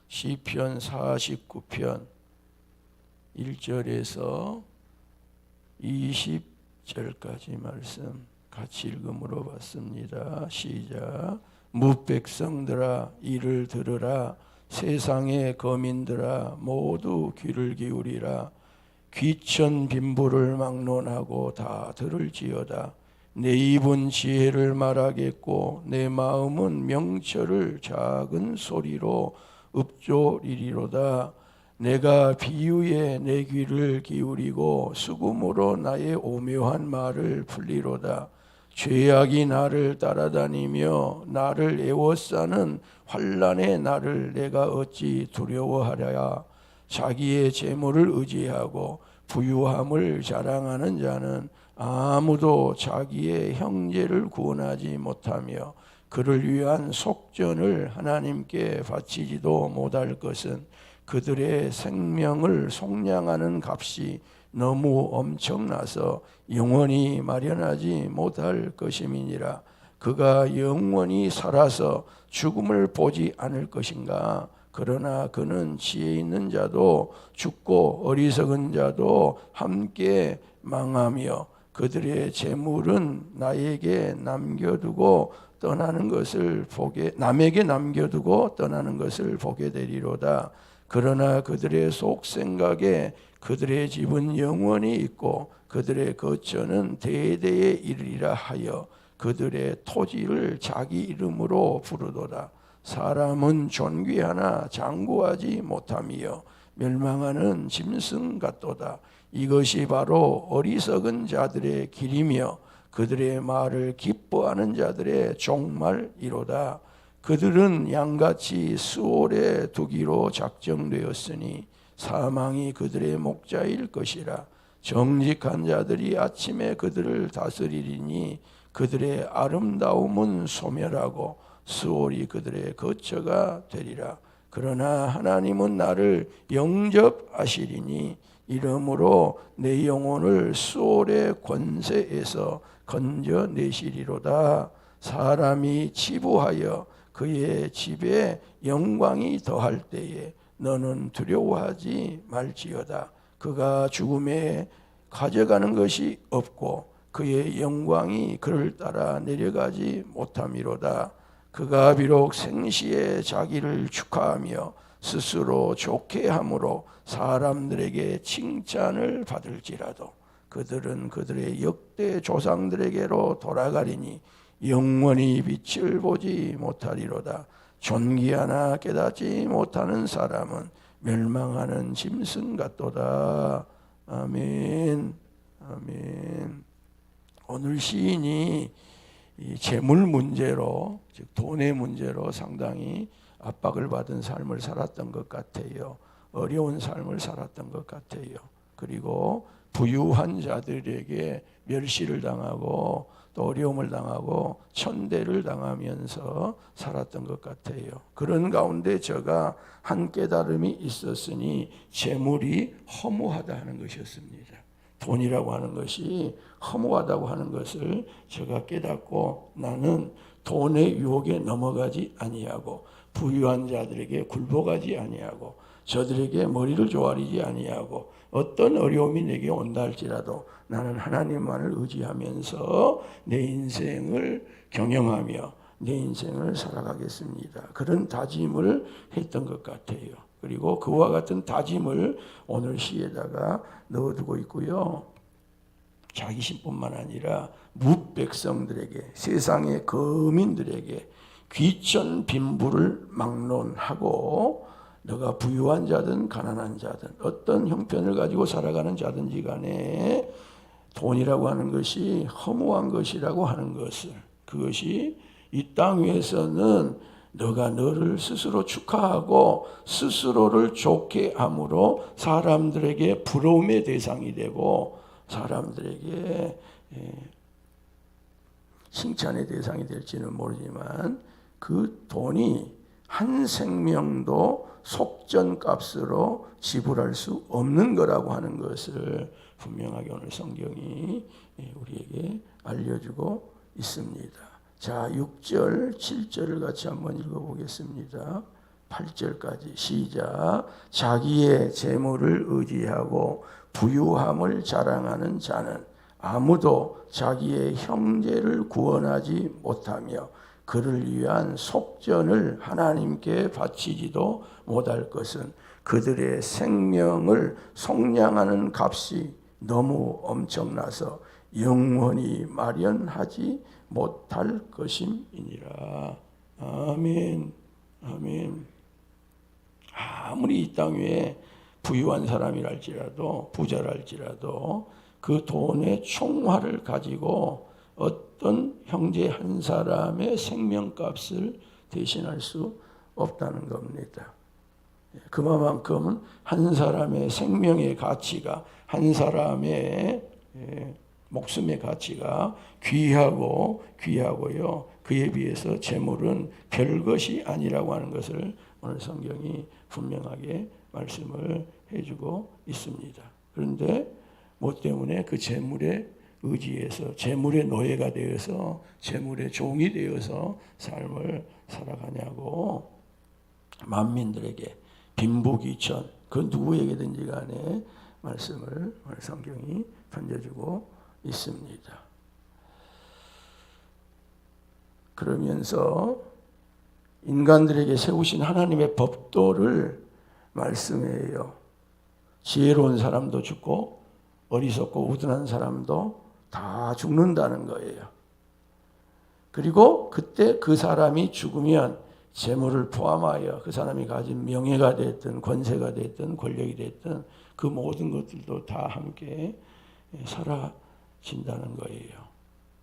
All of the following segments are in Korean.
시편 49편 1절에서 20절까지 말씀 같이 읽음으로 받습니다. 시작. 무백성들아 이를 들으라. 세상의 거민들아 모두 귀를 기울이라. 귀천 빈부를 막론하고 다 들을지어다. 내 입은 지혜를 말하겠고 내 마음은 명철을 작은 소리로 읊조리리로다. 내가 비유에 내 귀를 기울이고 수금으로 나의 오묘한 말을 풀리로다. 죄악이 나를 따라다니며 나를 애워싸는 환난의 나를 내가 어찌 두려워하랴. 자기의 재물을 의지하고 부유함을 자랑하는 자는 아무도 자기의 형제를 구원하지 못하며 그를 위한 속전을 하나님께 바치지도 못할 것은 그들의 생명을 속량하는 값이 너무 엄청나서 영원히 마련하지 못할 것임이니라. 그가 영원히 살아서 죽음을 보지 않을 것인가. 그러나 그는 지혜 있는 자도 죽고 어리석은 자도 함께 망하며 그들의 재물은 나에게 남겨두고 떠나는 것을 남에게 남겨두고 떠나는 것을 보게 되리로다. 그러나 그들의 속생각에 그들의 집은 영원히 있고 그들의 거처는 대대에 이르리라 하여 그들의 토지를 자기 이름으로 부르도다. 사람은 존귀하나 장구하지 못하며 멸망하는 짐승 같도다. 이것이 바로 어리석은 자들의 길이며 그들의 말을 기뻐하는 자들의 종말이로다. 그들은 양같이 수월에 두기로 작정되었으니 사망이 그들의 목자일 것이라. 정직한 자들이 아침에 그들을 다스리리니 그들의 아름다움은 소멸하고 수월이 그들의 거처가 되리라. 그러나 하나님은 나를 영접하시리니 이러므로 내 영혼을 수월의 권세에서 건져내시리로다. 사람이 치부하여 그의 집에 영광이 더할 때에 너는 두려워하지 말지어다. 그가 죽음에 가져가는 것이 없고 그의 영광이 그를 따라 내려가지 못함이로다. 그가 비록 생시에 자기를 축하하며 스스로 좋게 함으로 사람들에게 칭찬을 받을지라도 그들은 그들의 역대 조상들에게로 돌아가리니 영원히 빛을 보지 못하리로다. 존귀하나 깨닫지 못하는 사람은 멸망하는 짐승 같도다. 아멘. 아멘. 오늘 시인이 이 재물 문제로, 즉 돈의 문제로 상당히 압박을 받은 삶을 살았던 것 같아요. 어려운 삶을 살았던 것 같아요. 그리고 부유한 자들에게 멸시를 당하고 또 어려움을 당하고 천대를 당하면서 살았던 것 같아요. 그런 가운데 저가 한 깨달음이 있었으니 재물이 허무하다는 것이었습니다. 돈이라고 하는 것이 허무하다고 하는 것을 제가 깨닫고 나는 돈의 유혹에 넘어가지 아니하고 부유한 자들에게 굴복하지 아니하고 저들에게 머리를 조아리지 아니하고 어떤 어려움이 내게 온다 할지라도 나는 하나님만을 의지하면서 내 인생을 경영하며 내 인생을 살아가겠습니다. 그런 다짐을 했던 것 같아요. 그리고 그와 같은 다짐을 오늘 시에다가 넣어두고 있고요. 자기 신뿐만 아니라 무백성들에게 세상의 거민들에게 귀천 빈부를 막론하고 너가 부유한 자든 가난한 자든 어떤 형편을 가지고 살아가는 자든지 간에 돈이라고 하는 것이 허무한 것이라고 하는 것을 그것이 이 땅 위에서는 너가 너를 스스로 축하하고 스스로를 좋게 함으로 사람들에게 부러움의 대상이 되고 사람들에게 칭찬의 대상이 될지는 모르지만 그 돈이 한 생명도 속전값으로 지불할 수 없는 거라고 하는 것을 분명하게 오늘 성경이 우리에게 알려주고 있습니다. 자, 6절, 7절을 같이 한번 읽어보겠습니다. 8절까지 시작. 자기의 재물을 의지하고 부유함을 자랑하는 자는 아무도 자기의 형제를 구원하지 못하며 그를 위한 속전을 하나님께 바치지도 못할 것은 그들의 생명을 속량하는 값이 너무 엄청나서 영원히 마련하지 못할 것임이니라. 아멘. 아멘. 아무리 이 땅 위에 부유한 사람이랄지라도 부자랄지라도 그 돈의 총화를 가지고 어떤 형제 한 사람의 생명값을 대신할 수 없다는 겁니다. 그만큼 한 사람의 생명의 가치가, 한 사람의 목숨의 가치가 귀하고요. 그에 비해서 재물은 별것이 아니라고 하는 것을 오늘 성경이 분명하게 말씀을 해주고 있습니다. 그런데 뭐 때문에 그 재물에 의지해서 재물의 노예가 되어서 재물의 종이 되어서 삶을 살아가냐고 만민들에게 빈부귀천 그 누구에게든지 간에 말씀을 성경이 던져주고 있습니다. 그러면서 인간들에게 세우신 하나님의 법도를 말씀해요. 지혜로운 사람도 죽고 어리석고 우둔한 사람도 다 죽는다는 거예요. 그리고 그때 그 사람이 죽으면 재물을 포함하여 그 사람이 가진 명예가 됐든 권세가 됐든 권력이 됐든 그 모든 것들도 다 함께 사라진다는 거예요.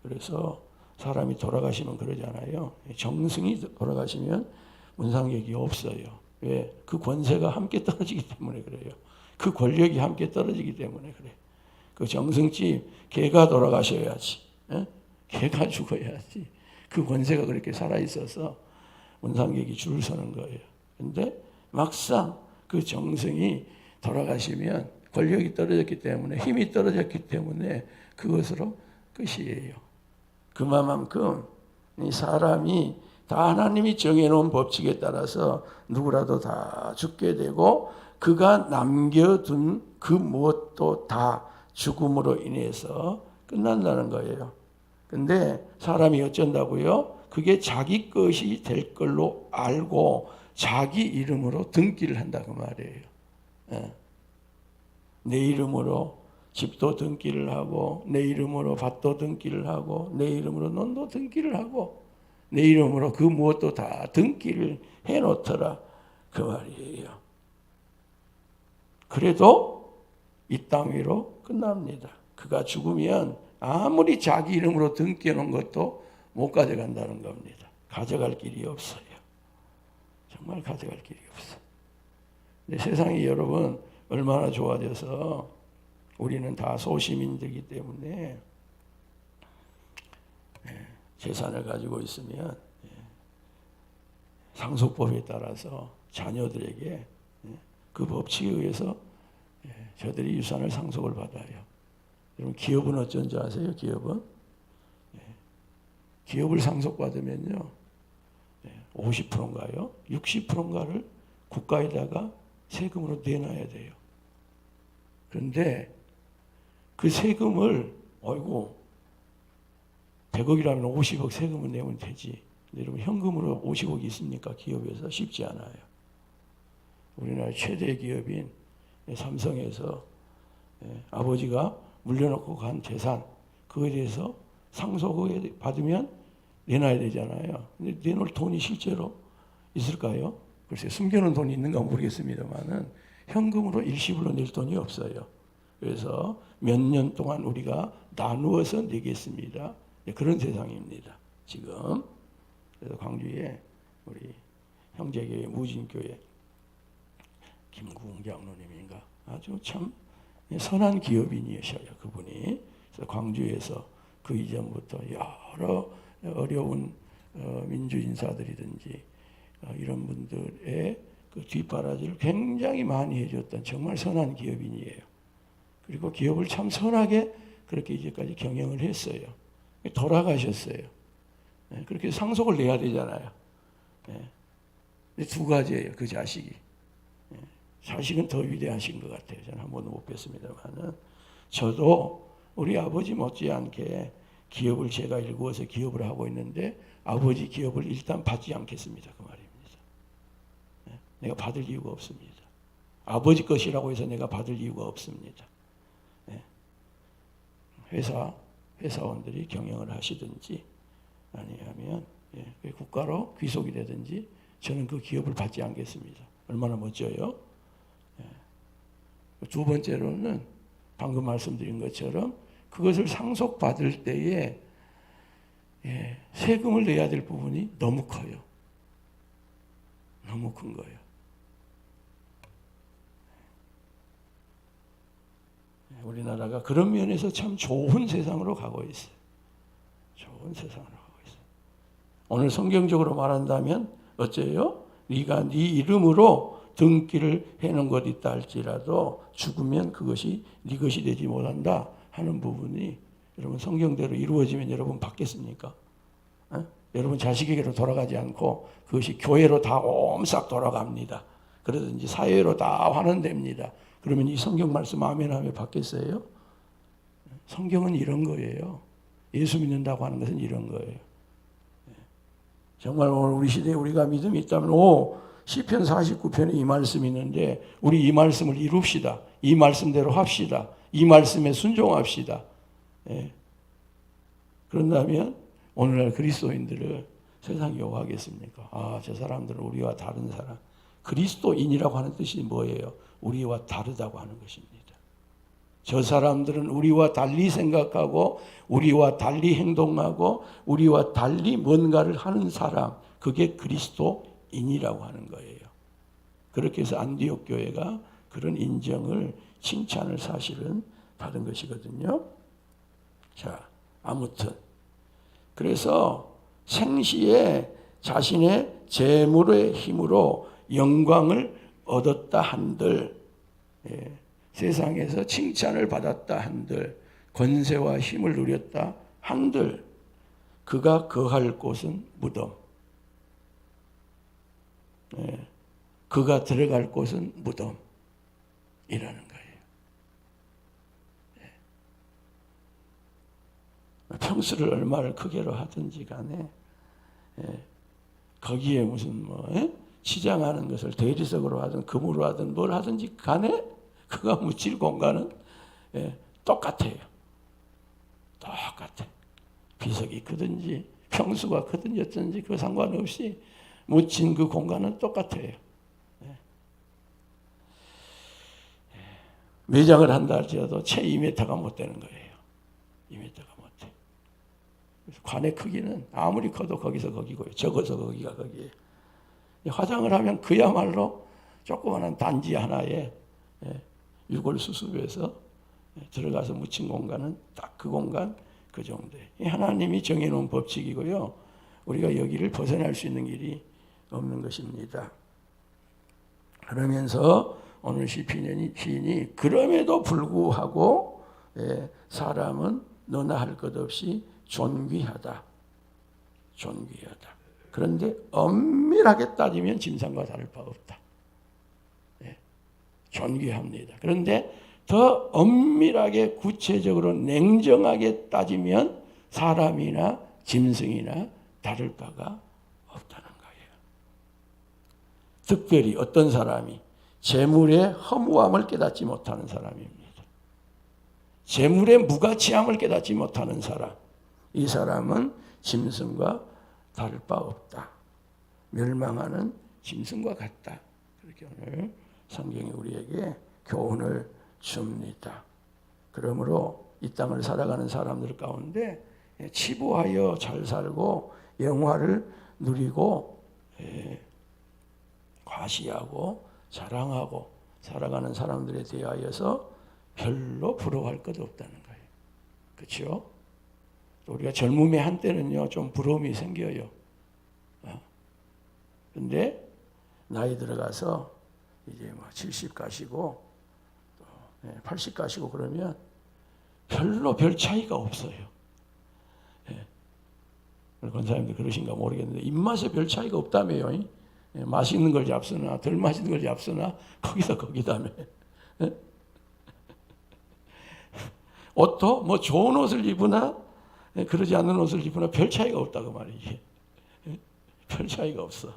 그래서 사람이 돌아가시면 그러잖아요. 정승이 돌아가시면 문상객이 없어요. 왜? 그 권세가 함께 떨어지기 때문에 그래요. 그 권력이 함께 떨어지기 때문에 그래요. 그 정승집 개가 돌아가셔야지. 개가 죽어야지. 그 권세가 그렇게 살아있어서 문상객이 줄을 서는 거예요. 근데 막상 그 정승이 돌아가시면 권력이 떨어졌기 때문에 힘이 떨어졌기 때문에 그것으로 끝이에요. 그만큼 이 사람이 다 하나님이 정해놓은 법칙에 따라서 누구라도 다 죽게 되고 그가 남겨둔 그 무엇도 다 죽음으로 인해서 끝난다는 거예요. 근데 사람이 어쩐다고요? 그게 자기 것이 될 걸로 알고 자기 이름으로 등기를 한다 그 말이에요. 내 이름으로 집도 등기를 하고 내 이름으로 밭도 등기를 하고 내 이름으로 논도 등기를 하고 내 이름으로 그 무엇도 다 등기를 해놓더라 그 말이에요. 그래도 이 땅 위로 끝납니다. 그가 죽으면 아무리 자기 이름으로 등기해놓은 것도 못 가져간다는 겁니다. 가져갈 길이 없어요. 정말 가져갈 길이 없어요. 근데 세상이 여러분 얼마나 좋아져서 우리는 다 소시민들이기 때문에 재산을 가지고 있으면 상속법에 따라서 자녀들에게 그 법칙에 의해서 저들이 유산을 상속을 받아요. 여러분 기업은 어쩐지 아세요? 기업을 상속받으면요 50%인가요? 60%인가를 국가에다가 세금으로 내놔야 돼요. 그런데 그 세금을 100억이라면 50억 세금을 내면 되지. 여러분 현금으로 50억이 있습니까? 기업에서 쉽지 않아요. 우리나라 최대 기업인 삼성에서 아버지가 물려놓고 간 재산 그거에 대해서 상속을 받으면 내놔야 되잖아요. 근데 내놓을 돈이 실제로 있을까요? 글쎄 숨겨놓은 돈이 있는가 모르겠습니다만은 현금으로 일시불로 낼 돈이 없어요. 그래서 몇 년 동안 우리가 나누어서 내겠습니다. 그런 세상입니다. 지금 그래서 광주에 우리 형제교회 무진교회 김구웅 장로님인가 아주 참 선한 기업인이셔요. 그분이. 그래서 광주에서 그 이전부터 여러 어려운 민주 인사들이든지 이런 분들의 그 뒷바라지를 굉장히 많이 해줬던 정말 선한 기업인이에요. 그리고 기업을 참 선하게 그렇게 이제까지 경영을 했어요. 돌아가셨어요. 그렇게 상속을 내야 되잖아요. 두 가지예요. 그 자식이. 자식은 더 위대하신 것 같아요. 저는 한 번도 못 뵀습니다만은 저도 우리 아버지 못지않게 기업을 제가 일구어서 기업을 하고 있는데 아버지 기업을 일단 받지 않겠습니다. 그 말입니다. 내가 받을 이유가 없습니다. 아버지 것이라고 해서 내가 받을 이유가 없습니다. 회사원들이 경영을 하시든지 아니면 국가로 귀속이 되든지 저는 그 기업을 받지 않겠습니다. 얼마나 멋져요? 두 번째로는 방금 말씀드린 것처럼 그것을 상속받을 때에 세금을 내야 될 부분이 너무 커요. 너무 큰 거예요. 우리나라가 그런 면에서 참 좋은 세상으로 가고 있어요. 좋은 세상으로 가고 있어요. 오늘 성경적으로 말한다면 어째요? 네가 네 이름으로 등기를 해놓은 것 있다 할지라도 죽으면 그것이 네 것이 되지 못한다 하는 부분이 여러분 성경대로 이루어지면 여러분 받겠습니까? 여러분 자식에게로 돌아가지 않고 그것이 교회로 다 옴싹 돌아갑니다. 그러든지 사회로 다 환원됩니다. 그러면 이 성경 말씀 아멘하며 받겠어요? 성경은 이런 거예요. 예수 믿는다고 하는 것은 이런 거예요. 정말 오늘 우리 시대에 우리가 믿음이 있다면 시편 49편에 이 말씀이 있는데 우리 이 말씀을 이룹시다. 이 말씀대로 합시다. 이 말씀에 순종합시다. 그런다면 오늘날 그리스도인들을 세상이 욕하겠습니까? 저 사람들은 우리와 다른 사람. 그리스도인이라고 하는 뜻이 뭐예요? 우리와 다르다고 하는 것입니다. 저 사람들은 우리와 달리 생각하고 우리와 달리 행동하고 우리와 달리 뭔가를 하는 사람, 그게 그리스도인이라고 하는 거예요. 그렇게 해서 안디옥 교회가 그런 인정을, 칭찬을 사실은 받은 것이거든요. 자, 아무튼 그래서 생시에 자신의 재물의 힘으로 영광을 얻었다 한들, 세상에서 칭찬을 받았다 한들, 권세와 힘을 누렸다 한들, 그가 거할 곳은 무덤, 그가 들어갈 곳은 무덤이라는 거예요. 평수를 얼마를 크게로 하든지 간에 거기에 무슨 치장하는 것을 대리석으로 하든 금으로 하든 뭘 하든지 간에 그가 묻힐 공간은 똑같아요. 똑같아. 비석이 크든지 평수가 크든지 어쩐지 그 상관없이 묻힌 그 공간은 똑같아요. 매장을 한다 할지라도 채 2m가 못 되는 거예요. 2m가 못 돼. 관의 크기는 아무리 커도 거기서 거기고요. 적어서 거기가 거기에요. 화장을 하면 그야말로 조그마한 단지 하나에 유골 수습해서 들어가서 묻힌 공간은 딱 그 공간 그 정도예요. 하나님이 정해놓은 법칙이고요. 우리가 여기를 벗어날 수 있는 길이 없는 것입니다. 그러면서 오늘 시인이 그럼에도 불구하고 사람은 너나 할 것 없이 존귀하다. 존귀하다. 그런데 엄밀하게 따지면 짐승과 다를 바 없다. 존귀합니다. 그런데 더 엄밀하게 구체적으로 냉정하게 따지면 사람이나 짐승이나 다를 바가 없다는 거예요. 특별히 어떤 사람이 재물의 허무함을 깨닫지 못하는 사람입니다. 재물의 무가치함을 깨닫지 못하는 사람. 이 사람은 짐승과 다를 바 없다. 멸망하는 짐승과 같다. 그렇게 오늘 성경이 우리에게 교훈을 줍니다. 그러므로 이 땅을 살아가는 사람들 가운데 치부하여 잘 살고 영화를 누리고 과시하고 자랑하고 살아가는 사람들에 대하여서 별로 부러워할 것 없다는 거예요. 그렇죠? 우리가 젊음의 한때는요 좀 부러움이 생겨요. 근데 나이 들어가서 이제 70 가시고 80 가시고 그러면 별로 별 차이가 없어요. 권사님들 그러신가 모르겠는데 입맛에 별 차이가 없다며요. 맛있는 걸 잡수나 덜 맛있는 걸 잡수나 거기서 거기다며. 옷도 뭐 좋은 옷을 입으나 그러지 않는 옷을 입으나 별 차이가 없다고 말이지. 별 차이가 없어.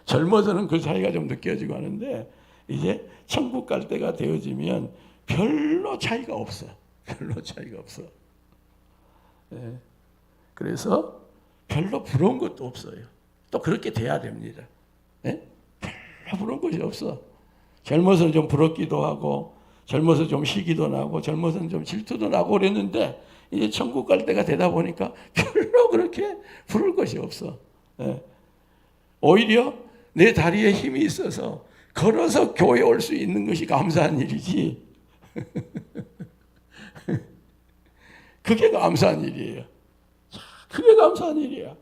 젊어서는 그 차이가 좀 느껴지고 하는데 이제 천국 갈 때가 되어지면 별로 차이가 없어. 별로 차이가 없어. 그래서 별로 부러운 것도 없어요. 또 그렇게 돼야 됩니다. 별로 부러운 것이 없어. 젊어서는 좀 부럽기도 하고 젊어서 좀 시기도 나고 젊어서는 좀 질투도 나고 그랬는데 이제 천국 갈 때가 되다 보니까 별로 그렇게 부를 것이 없어. 오히려 내 다리에 힘이 있어서 걸어서 교회 올 수 있는 것이 감사한 일이지. 그게 감사한 일이에요. 그게 감사한 일이야.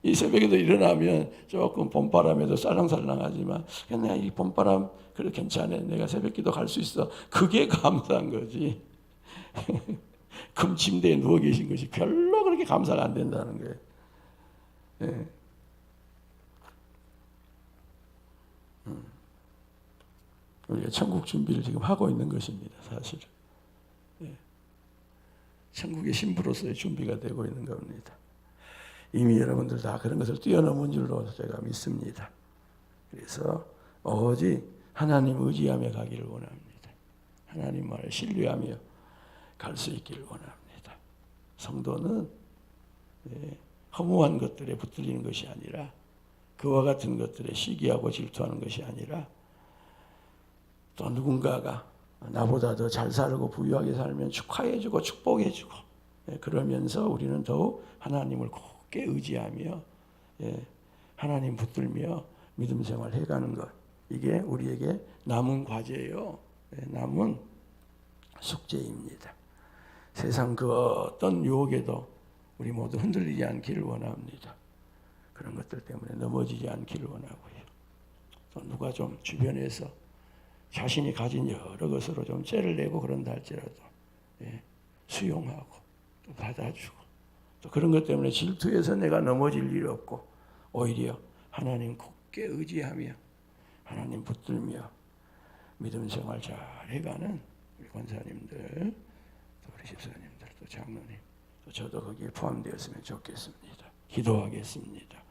이 새벽에도 일어나면 조금 봄바람에도 살랑살랑하지만 내가 이 봄바람 그래 괜찮아. 내가 새벽기도 갈 수 있어. 그게 감사한 거지. 금 침대에 누워 계신 것이 별로 그렇게 감사가 안 된다는 거예요. 우리가 천국 준비를 지금 하고 있는 것입니다. 사실은. 천국의 신부로서의 준비가 되고 있는 겁니다. 이미 여러분들 다 그런 것을 뛰어넘은 줄로 제가 믿습니다. 그래서 오직 하나님 의지하며 가기를 원합니다. 하나님 말에 신뢰하며 갈 수 있기를 원합니다. 성도는 허무한 것들에 붙들리는 것이 아니라 그와 같은 것들에 시기하고 질투하는 것이 아니라 또 누군가가 나보다 더 잘 살고 부유하게 살면 축하해주고 축복해주고 그러면서 우리는 더욱 하나님을 굳게 의지하며 하나님 붙들며 믿음 생활 해가는 것, 이게 우리에게 남은 과제예요. 남은 숙제입니다. 세상 그 어떤 유혹에도 우리 모두 흔들리지 않기를 원합니다. 그런 것들 때문에 넘어지지 않기를 원하고요. 또 누가 좀 주변에서 자신이 가진 여러 것으로 좀 째를 내고 그런다 할지라도 수용하고 또 받아주고 또 그런 것 때문에 질투해서 내가 넘어질 일이 없고 오히려 하나님 굳게 의지하며 하나님 붙들며 믿음 생활 잘 해가는 우리 권사님들 또 우리 집사님들 또 장로님 또 저도 거기에 포함되었으면 좋겠습니다. 기도하겠습니다.